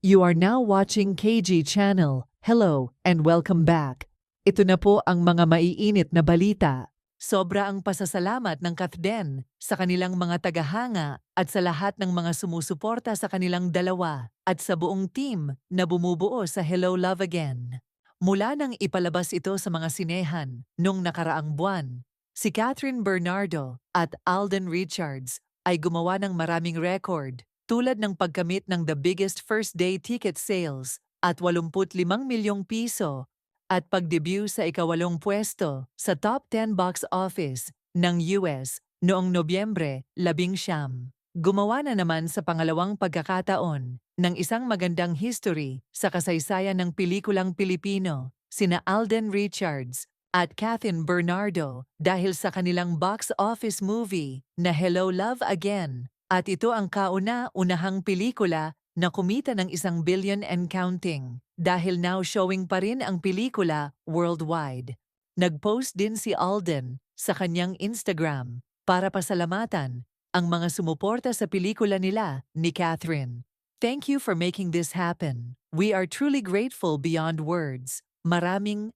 You are now watching KG Channel. Hello and welcome back. Ito na po ang mga maiinit na balita. Sobra ang pasasalamat ng Kathden sa kanilang mga tagahanga at sa lahat ng mga sumusuporta sa kanilang dalawa at sa buong team na bumubuo sa Hello Love Again. Mula nang ipalabas ito sa mga sinehan nung nakaraang buwan, si Catherine Bernardo at Alden Richards ay gumawa ng maraming record tulad ng pagkamit ng the biggest first day ticket sales at 85 milyong piso at pagdebut sa ika-8 pwesto sa top 10 box office ng US noong Nobyembre 19. Gumawa na naman sa pangalawang pagkakataon ng isang magandang history sa kasaysayan ng pelikulang Pilipino, sina Alden Richards at Catherine Bernardo dahil sa kanilang box office movie na Hello Love Again. At ito ang kauna-unahang pelikula na kumita ng 1 billion and counting dahil now showing pa rin ang pelikula worldwide. Nag-post din si Alden sa kanyang Instagram para pasalamatan ang mga sumuporta sa pelikula nila ni Catherine. Thank you for making this happen. We are truly grateful beyond words. Maraming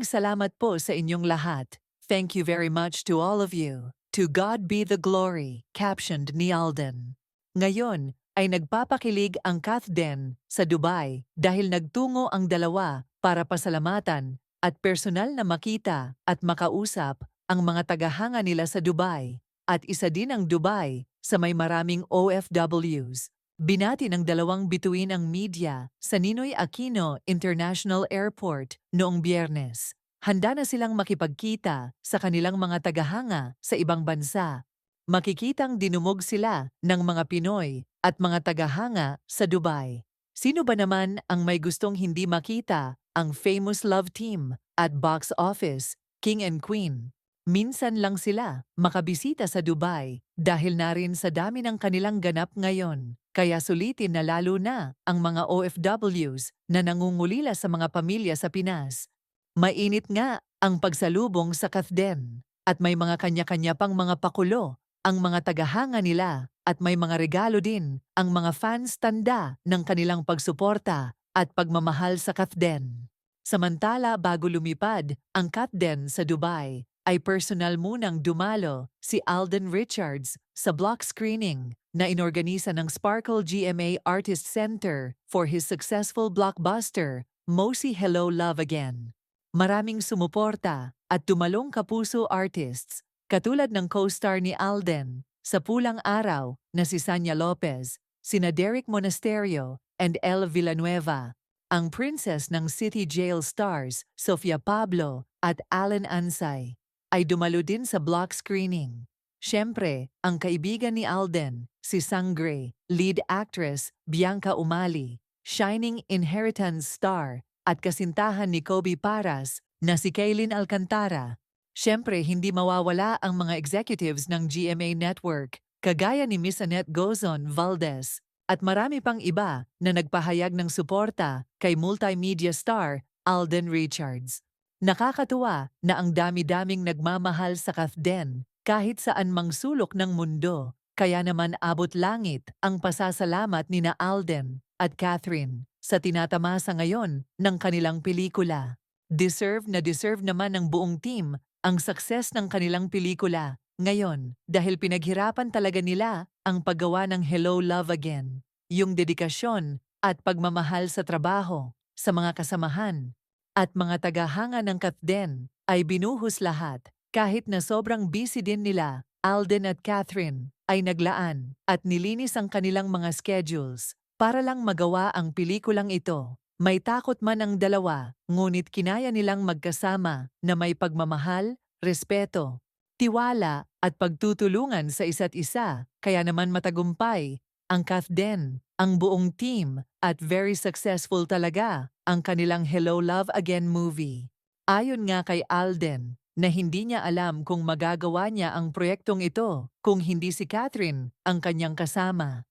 salamat po sa inyong lahat. Thank you very much to all of you. To God be the glory, captioned ni Alden. Ngayon ay nagpapakilig ang Kathden sa Dubai dahil nagtungo ang dalawa para pasalamatan at personal na makita at makausap ang mga tagahanga nila sa Dubai at isa din ang Dubai sa may maraming OFWs. Binati ng dalawang bituin ang media sa Ninoy Aquino International Airport noong Biyernes. Handa na silang makipagkita sa kanilang mga tagahanga sa ibang bansa. Makikitang dinumog sila ng mga Pinoy at mga tagahanga sa Dubai. Sino ba naman ang may gustong hindi makita ang famous love team at box office, King and Queen? Minsan lang sila makabisita sa Dubai dahil na rin sa dami ng kanilang ganap ngayon. Kaya sulitin na lalo na ang mga OFWs na nangungulila sa mga pamilya sa Pinas. Mainit nga ang pagsalubong sa Kathden at may mga kanya-kanya pang mga pakulo ang mga tagahanga nila at may mga regalo din ang mga fans tanda ng kanilang pagsuporta at pagmamahal sa Kathden. Samantala bago lumipad ang Kathden sa Dubai ay personal munang dumalo si Alden Richards sa block screening na inorganisa ng Sparkle GMA Artist Center for his successful blockbuster Mosi Hello Love Again. Maraming sumuporta at tumalong kapuso artists katulad ng co-star ni Alden sa Pulang Araw na si Sanya Lopez, sina Derek Monasterio and Elle Villanueva, ang princess ng City Jail stars Sofia Pablo at Alan Ansay ay dumalo din sa block screening. Siyempre, ang kaibigan ni Alden, si Sangre, lead actress Bianca Umali, Shining Inheritance star at kasintahan ni Kobe Paras na si Kaylin Alcantara. Siyempre, hindi mawawala ang mga executives ng GMA Network, kagaya ni Miss Annette Gozon Valdez, at marami pang iba na nagpahayag ng suporta kay multimedia star Alden Richards. Nakakatuwa na ang dami-daming nagmamahal sa Kathden kahit saan mang sulok ng mundo, kaya naman abot langit ang pasasalamat nina Alden at Catherine sa tinatamasa ngayon ng kanilang pelikula. Deserve naman ng buong team ang success ng kanilang pelikula ngayon dahil pinaghirapan talaga nila ang paggawa ng Hello Love Again. Yung dedikasyon at pagmamahal sa trabaho, sa mga kasamahan, at mga tagahanga ng Kathden ay binuhos lahat kahit na sobrang busy din nila. Alden at Catherine ay naglaan at nilinis ang kanilang mga schedules para lang magawa ang pelikulang ito. May takot man ang dalawa, ngunit kinaya nilang magkasama na may pagmamahal, respeto, tiwala at pagtutulungan sa isa't isa, kaya naman matagumpay ang Kathden, ang buong team at very successful talaga ang kanilang Hello Love Again movie. Ayon nga kay Alden, na hindi niya alam kung magagawa niya ang proyektong ito kung hindi si Catherine ang kanyang kasama.